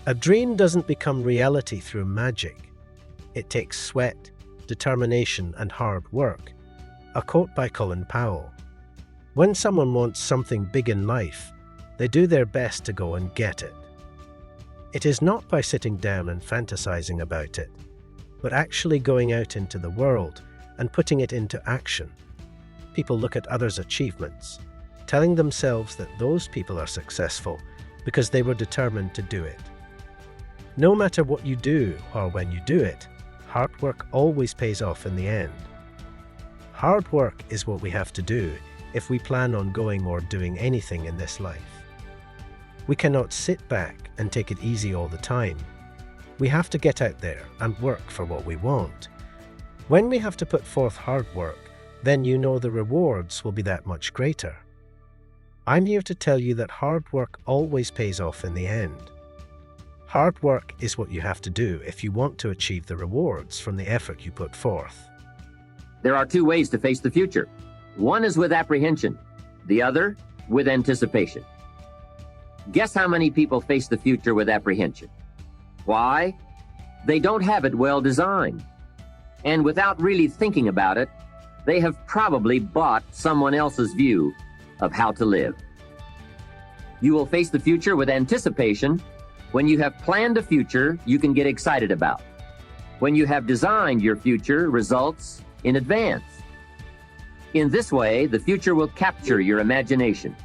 A dream doesn't become reality through magic. It takes sweat, determination, and hard work. A quote by Colin Powell. When someone wants something big in life, they do their best to go and get it. It is not by sitting down and fantasizing about it, but actually going out into the world and putting it into action. People look at others' achievements, telling themselves that those people are successful because they were determined to do it. No matter what you do or when you do it, hard work always pays off in the end. Hard work is what we have to do if we plan on going or doing anything in this life. We cannot sit back and take it easy all the time. We have to get out there and work for what we want. When we have to put forth hard work, then you know the rewards will be that much greater. I'm here to tell you that hard work always pays off in the end. Hard work is what you have to do if you want to achieve the rewards from the effort you put forth. There are two ways to face the future. One is with apprehension, the other with anticipation. Guess how many people face the future with apprehension? Why? They don't have it well designed. And without really thinking about it, they have probably bought someone else's view of how to live. You will face the future with anticipation when you have planned a future you can get excited about. When you have designed your future results in advance. In this way, the future will capture your imagination.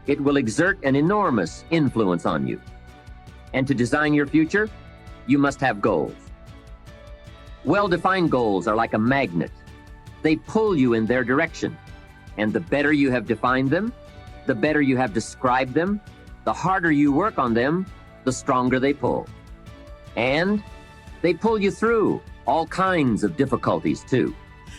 It will exert an enormous influence on you. And to design your future, you must have goals. Well-defined goals are like a magnet. They pull you in their direction. And the better you have defined them, the better you have described them, the harder you work on them, the stronger they pull. And they pull you through all kinds of difficulties too.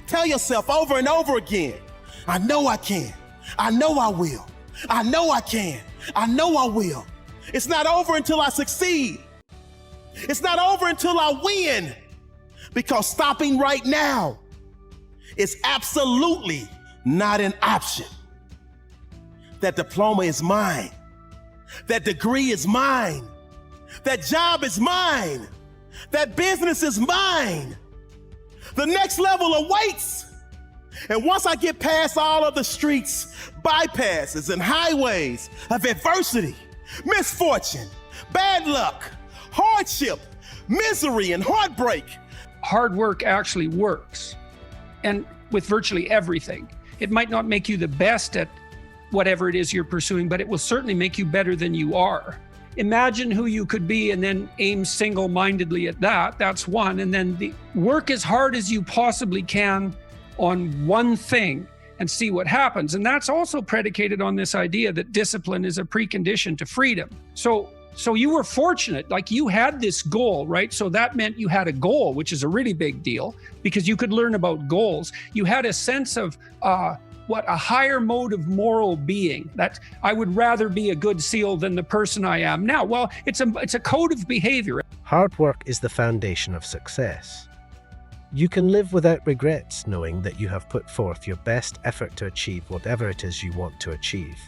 Tell yourself over and over again, I know I can. I know I will. I know I can. I know I will. It's not over until I succeed. It's not over until I win. Because stopping right now is absolutely not an option. That diploma is mine. That degree is mine. That job is mine. That business is mine. The next level awaits. And once I get past all of the streets, bypasses, and highways of adversity, misfortune, bad luck, hardship, misery, and heartbreak. Hard work actually works, and with virtually everything. It might not make you the best at whatever it is you're pursuing, but it will certainly make you better than you are. Imagine who you could be and then aim single-mindedly at that. That's one. And then work as hard as you possibly can on one thing and see what happens. And that's also predicated on this idea that discipline is a precondition to freedom. So you were fortunate, like you had this goal, right? So that meant you had a goal, which is a really big deal because you could learn about goals. You had a sense of a higher mode of moral being, that I would rather be a good SEAL than the person I am now. Well, it's a code of behavior. Hard work is the foundation of success. You can live without regrets knowing that you have put forth your best effort to achieve whatever it is you want to achieve.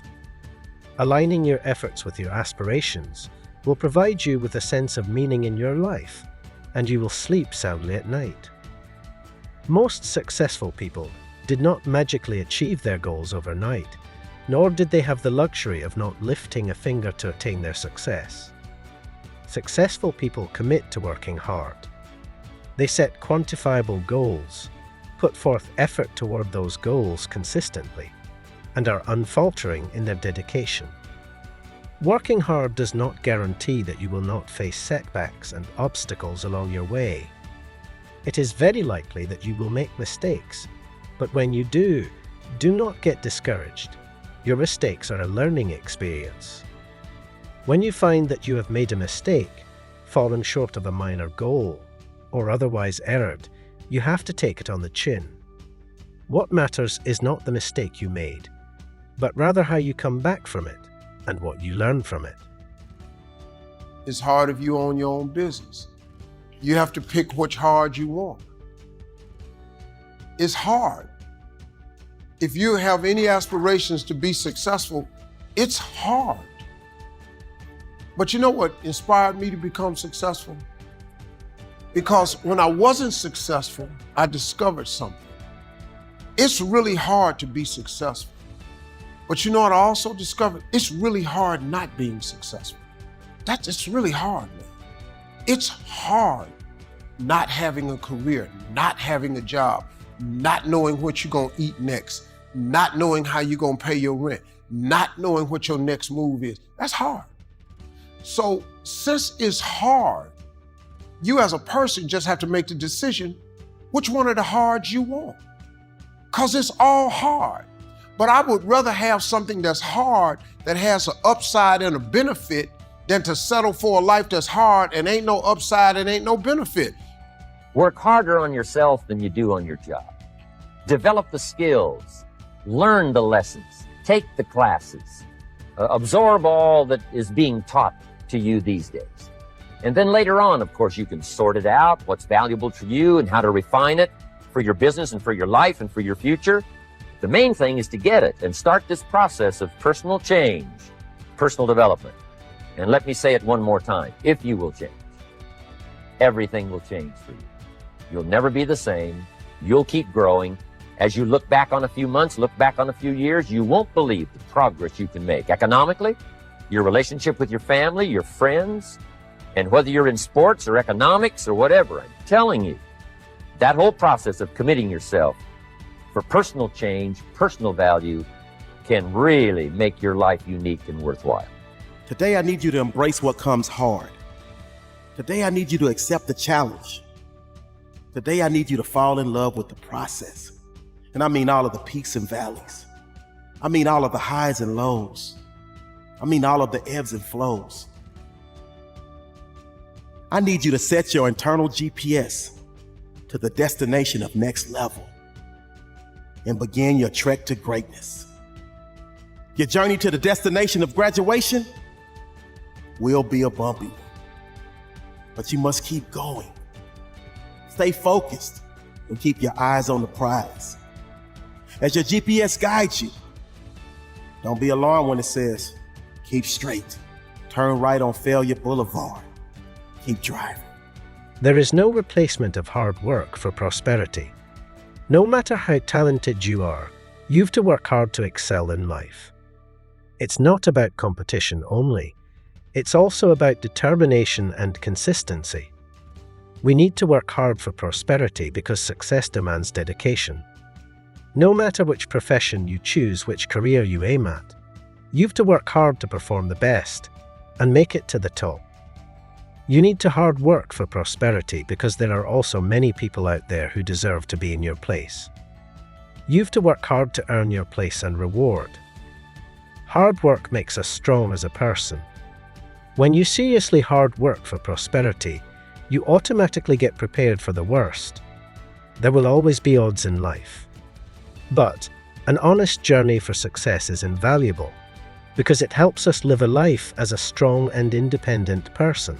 Aligning your efforts with your aspirations will provide you with a sense of meaning in your life, and you will sleep soundly at night. Most successful people did not magically achieve their goals overnight, nor did they have the luxury of not lifting a finger to attain their success. Successful people commit to working hard. They set quantifiable goals, put forth effort toward those goals consistently, and are unfaltering in their dedication. Working hard does not guarantee that you will not face setbacks and obstacles along your way. It is very likely that you will make mistakes, but when you do not get discouraged. Your mistakes are a learning experience. When you find that you have made a mistake, fallen short of a minor goal, or otherwise erred, you have to take it on the chin. What matters is not the mistake you made, but rather how you come back from it and what you learn from it. It's hard if you own your own business. You have to pick which hard you want. It's hard. If you have any aspirations to be successful, it's hard. But you know what inspired me to become successful? Because when I wasn't successful, I discovered something. It's really hard to be successful. But you know what I also discovered? It's really hard not being successful. It's really hard, man. It's hard not having a career, not having a job, not knowing what you're gonna eat next, not knowing how you're gonna pay your rent, not knowing what your next move is. That's hard. So since it's hard, you as a person just have to make the decision which one of the hards you want. Because it's all hard. But I would rather have something that's hard that has an upside and a benefit than to settle for a life that's hard and ain't no upside and ain't no benefit. Work harder on yourself than you do on your job. Develop the skills, learn the lessons, take the classes, absorb all that is being taught to you these days. And then later on, of course, you can sort it out, what's valuable to you and how to refine it for your business and for your life and for your future. The main thing is to get it and start this process of personal change, personal development. And let me say it one more time. If you will change, everything will change for you. You'll never be the same. You'll keep growing. As you look back on a few months, look back on a few years, you won't believe the progress you can make economically, your relationship with your family, your friends, and whether you're in sports or economics or whatever. I'm telling you, that whole process of committing yourself for personal change, personal value, can really make your life unique and worthwhile. Today, I need you to embrace what comes hard. Today, I need you to accept the challenge. Today, I need you to fall in love with the process. And I mean all of the peaks and valleys. I mean all of the highs and lows. I mean all of the ebbs and flows. I need you to set your internal GPS to the destination of next level and begin your trek to greatness. Your journey to the destination of graduation will be a bumpy one, but you must keep going. Stay focused and keep your eyes on the prize. As your GPS guides you, don't be alarmed when it says, keep straight, turn right on Failure Boulevard, keep driving. There is no replacement of hard work for prosperity. No matter how talented you are, you've to work hard to excel in life. It's not about competition only. It's also about determination and consistency. We need to work hard for prosperity because success demands dedication. No matter which profession you choose, which career you aim at, you've to work hard to perform the best and make it to the top. You need to hard work for prosperity because there are also many people out there who deserve to be in your place. You've to work hard to earn your place and reward. Hard work makes us strong as a person. When you seriously hard work for prosperity, you automatically get prepared for the worst. There will always be odds in life. But an honest journey for success is invaluable because it helps us live a life as a strong and independent person.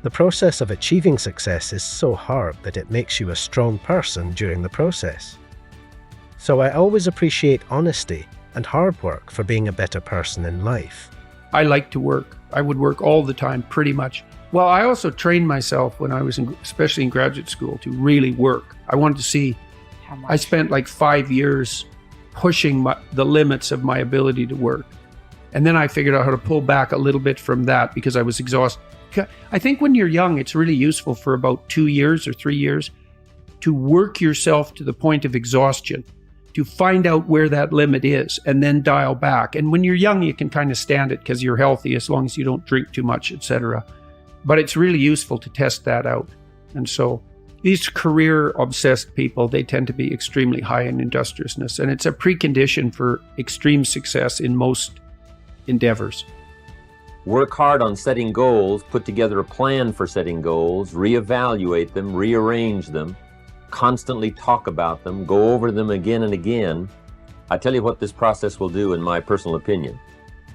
The process of achieving success is so hard that it makes you a strong person during the process. So I always appreciate honesty and hard work for being a better person in life. I like to work. I would work all the time, pretty much. Well, I also trained myself when I was especially in graduate school, to really work. I wanted to see. I spent like 5 years pushing the limits of my ability to work. And then I figured out how to pull back a little bit from that because I was exhausted. I think when you're young, it's really useful for about 2 years or 3 years to work yourself to the point of exhaustion, to find out where that limit is and then dial back. And when you're young, you can kind of stand it because you're healthy as long as you don't drink too much, etc. But it's really useful to test that out. And so these career-obsessed people, they tend to be extremely high in industriousness, and it's a precondition for extreme success in most endeavors. Work hard on setting goals, put together a plan for setting goals, reevaluate them, rearrange them, constantly talk about them, go over them again and again. I tell you what this process will do, in my personal opinion.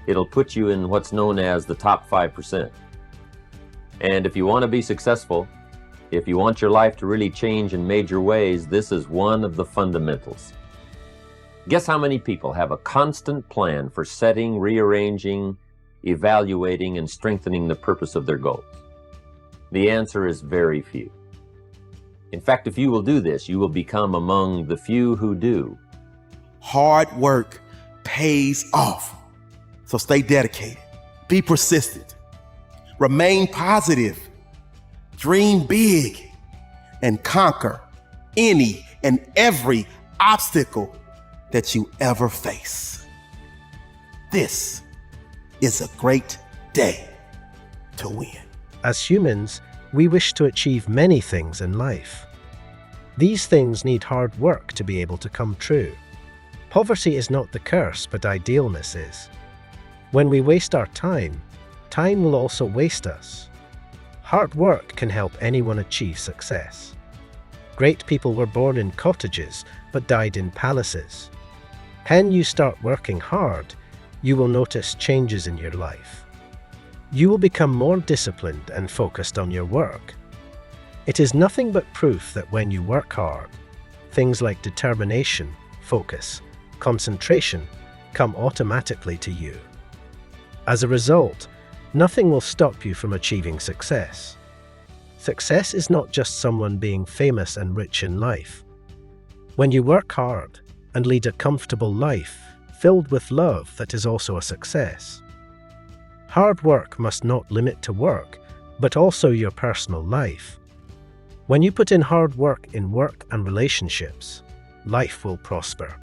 It'll put you in what's known as the top 5%. And if you want to be successful, if you want your life to really change in major ways, this is one of the fundamentals. Guess how many people have a constant plan for setting, rearranging, evaluating, and strengthening the purpose of their goals? The answer is very few. In fact, if you will do this, you will become among the few who do. Hard work pays off. So stay dedicated, be persistent, remain positive, dream big, and conquer any and every obstacle that you ever face. This is a great day to win. As humans, we wish to achieve many things in life. These things need hard work to be able to come true. Poverty is not the curse, but idealness is. When we waste our time, time will also waste us. Hard work can help anyone achieve success. Great people were born in cottages, but died in palaces. When you start working hard, you will notice changes in your life. You will become more disciplined and focused on your work. It is nothing but proof that when you work hard, things like determination, focus, concentration come automatically to you. As a result, nothing will stop you from achieving success. Success is not just someone being famous and rich in life. When you work hard and lead a comfortable life filled with love, that is also a success. Hard work must not limit to work, but also your personal life. When you put in hard work in work and relationships, life will prosper.